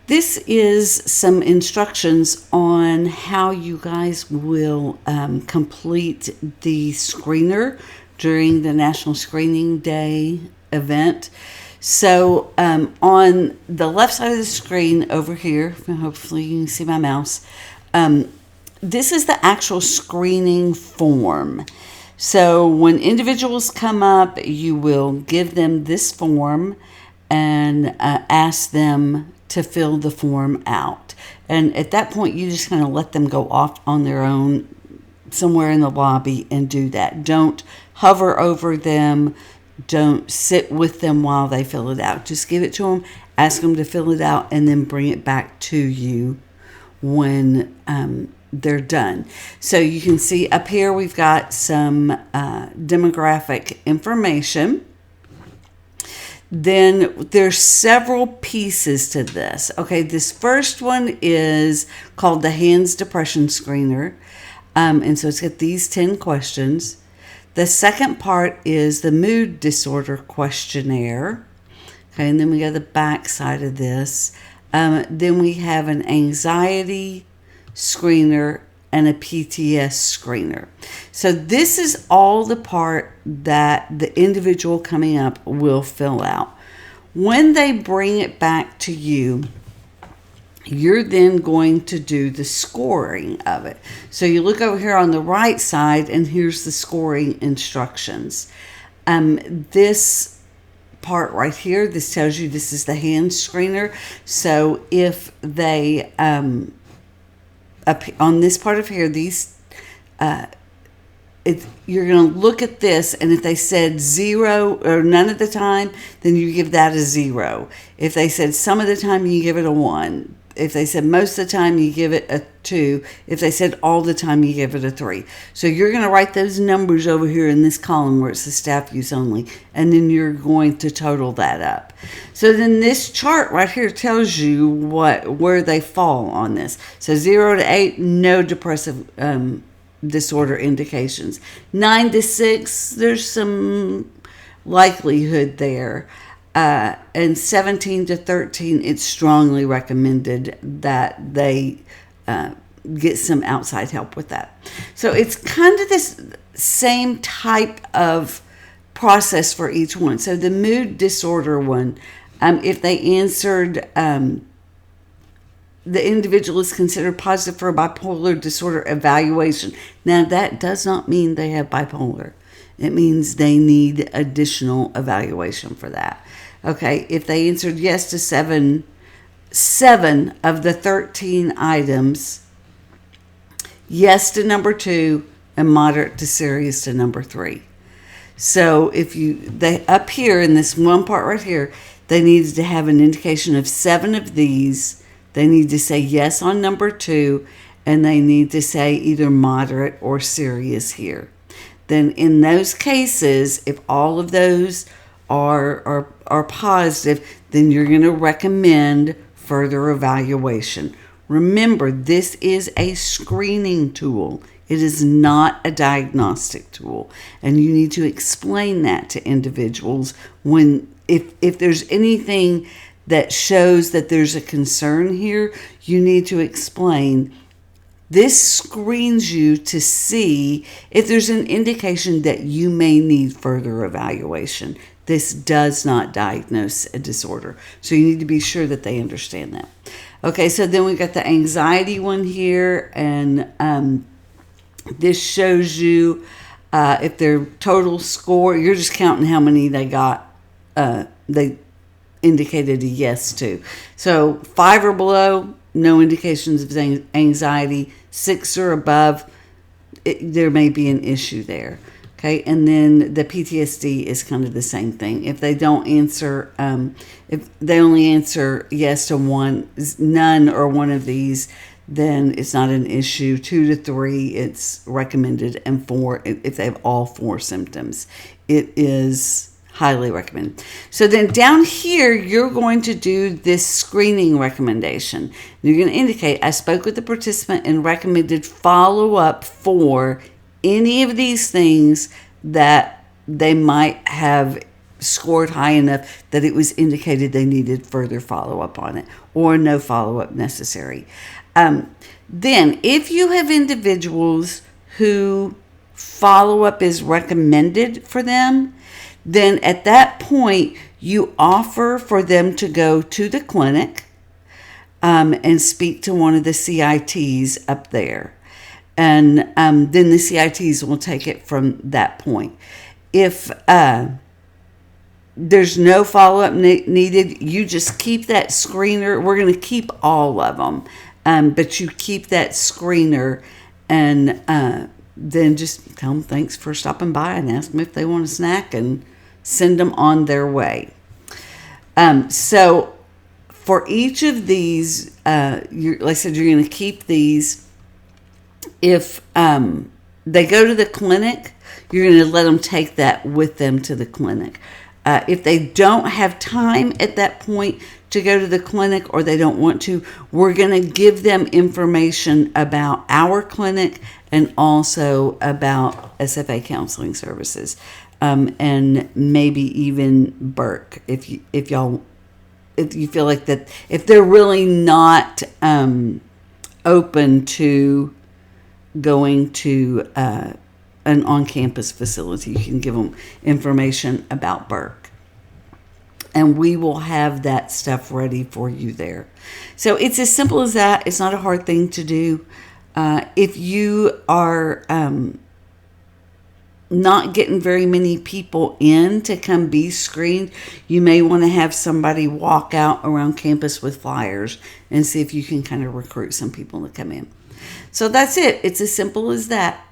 This is some instructions on how you guys will complete the screener during the National Screening Day event. So on the left side of the screen over here, hopefully you can see my mouse, this is the actual screening form. So when individuals come up, you will give them this form and ask them to fill the form out. And at that point, you just kind of let them go off on their own somewhere in the lobby and do that. Don't hover over them. Don't sit with them while they fill it out. Just give it to them, ask them to fill it out, and then bring it back to you when they're done. So you can see up here we've got some demographic information. Then there's several pieces to this. Okay, this first one is called the Hands Depression Screener. And so it's got these 10 questions. The second part is the Mood Disorder Questionnaire. Okay, and then we got the back side of this. Then we have an Anxiety Screener and a PTS screener. So this is all the part that the individual coming up will fill out. When they bring it back to you, you're then going to do the scoring of it. So you look over here on the right side, and here's the scoring instructions. This part right here, this tells you this is the hand screener. So if they on this part of here, these you're going to look at this, and if they said 0 or none of the time, then you give that a 0. If they said some of the time, you give it a 1. If they said most of the time, you give it a 2. If they said all the time, you give it a 3. So you're going to write those numbers over here in this column where it says staff use only, and then you're going to total that up. So then this chart right here tells you where they fall on this. So 0 to 8, no depressive disorder indications. 9 to 6, there's some likelihood there. And 17 to 13, it's strongly recommended that they get some outside help with that. So it's kind of this same type of process for each one. So the mood disorder one, if they answered the individual is considered positive for a bipolar disorder evaluation. Now, that does not mean they have bipolar. It means they need additional evaluation for that. Okay, if they answered yes to seven of the 13 items, yes to number 2, and moderate to serious to number 3. So if they up here in this one part right here, they needed to have an indication of 7 of these. They need to say yes on number 2, and they need to say either moderate or serious here. Then in those cases, if all of those are positive, then you're going to recommend further evaluation. Remember, this is a screening tool. It is not a diagnostic tool. And you need to explain that to individuals if there's anything that shows that there's a concern here, you need to explain. This screens you to see if there's an indication that you may need further evaluation. This does not diagnose a disorder. So you need to be sure that they understand that. Okay, so then we've got the anxiety one here, and this shows you if their total score, you're just counting how many they got, they indicated a yes to. So 5 or below, no indications of anxiety. 6 or above, there may be an issue there. Okay, and then the PTSD is kind of the same thing. If they don't answer, if they only answer yes to none or one of these, then it's not an issue. 2 to 3, it's recommended, and 4, if they have all 4 symptoms, it is highly recommended. So then down here, you're going to do this screening recommendation. You're going to indicate, I spoke with the participant and recommended follow-up for any of these things that they might have scored high enough that it was indicated they needed further follow-up on it, or no follow-up necessary. Then, if you have individuals who follow-up is recommended for them, then at that point, you offer for them to go to the clinic and speak to one of the CITs up there. And then the CITs will take it from that point. If there's no follow-up needed, you just keep that screener. We're going to keep all of them, but you keep that screener, and then just tell them thanks for stopping by and ask them if they want a snack and send them on their way. So for each of these, like I said, you're going to keep these. If they go to the clinic, you're going to let them take that with them to the clinic. If they don't have time at that point to go to the clinic, or they don't want to, we're going to give them information about our clinic and also about SFA counseling services, and maybe even Burke if you feel like that, if they're really not open to going to an on-campus facility, you can give them information about Burke, and we will have that stuff ready for you there. So it's as simple as that. It's not a hard thing to do. If you are not getting very many people in to come be screened, you may want to have somebody walk out around campus with flyers and see if you can kind of recruit some people to come in. So that's it. It's as simple as that.